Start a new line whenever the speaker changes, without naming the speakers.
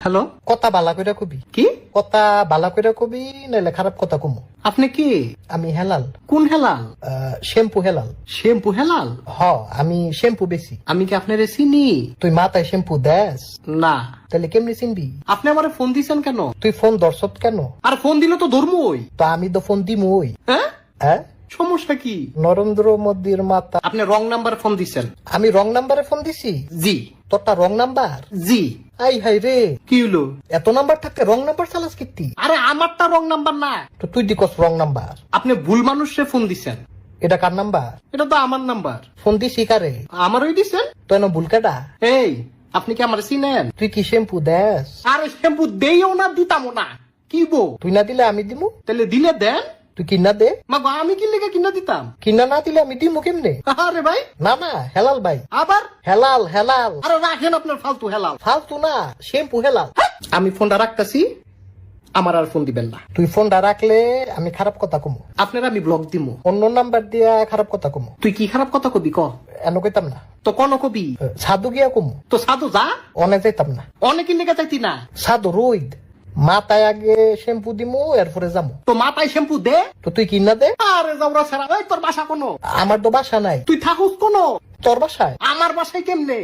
Hello,
কথা বালা কইরা কবি,
কি
কথা বালা কইরা কবি নাইলে খারাপ কথা কমু।
আপনি কি?
আমি হেলাল,
কোন হেলাল?
শ্যাম্পু হেলাল।
শ্যাম্পু হেলাল?
হ, আমি শ্যাম্পু বেশি।
আমি কি আপনার চিনি?
তুই মাথায় শ্যাম্পু দেস?
না।
তাহলে কেমনি চিনবি?
আপনি আমারে ফোন দিছেন কেন?
তুই ফোন ধরছত কেন?
আর ফোন দিলে তো ধর্মই।
তো আমি তো ফোন দিমই।
হ্যাঁ,
হ্যাঁ,
সমস্যা কি?
নরেন্দ্র মোদীর মাতা।
আপনি রং নাম্বার ফোন দিছেন।
আমি রং নাম্বারে ফোন দিছি?
জি
তোরটা রং নাম্বার?
জি।
আই হাই রে,
কি হলো?
এত নাম্বার থাকতে রং নাম্বার চালাস কিত্তি?
আরে আমারটা রং নাম্বার না,
তো তুই দিকস রং নাম্বার।
আপনি ভুল মানুষে ফোন দিছেন।
এটা কার নাম্বার?
এটা তো আমার নাম্বার।
ফোন দিছি কারে?
আমারই দিছেন।
তো এনে ভুল কাটা?
এই, আপনি কি আমার চিনেন?
তুই কি শ্যাম্পু দেস?
আরে শ্যাম্পু দেইও না, দিতামও না। কি বো?
তুই না দিলে আমি দিমু।
তাহলে দিলে দেন।
তুই কিনা দে।
মা গো, আমি কি লেগে কিনা দিতাম?
কিনা না দিলে আমি দিমু কেমনে?
আরে ভাই,
না না, হেলাল ভাই,
আবার
হেলাল হেলাল।
আরে রাখেন আপনার ফালতু হেলাল।
ফালতু না, শ্যাম্পু হেলাল।
আমি ফোনটা রাখতেছি, আমার আর ফোন দিবেন না।
তুই ফোনটা রাখলে আমি খারাপ কথা কমু।
আপনার আমি ব্লক দিমু।
অন্য নাম্বার দিয়া খারাপ কথা কমু।
তুই কি খারাপ কথা কবি ক?
এন কইতাম না।
তো কোন কবি?
সাধু গিয়া কমু।
তো সাধু যা,
অনে যাইতাম না।
অনেক লেগে চাইতি না।
সাধু রোহিত, মাথায় আগে শ্যাম্পু দিমু, এরপরে যামু।
তো মাথায় শ্যাম্পু দে।
তো তুই কিনা দে।
আরে যাওরা সেরা, ওই তোর বাসা কোন?
আমার তো বাসা নাই।
তুই থাকুস কোন?
তোর বাসায়?
আমার বাসায় কেমনে?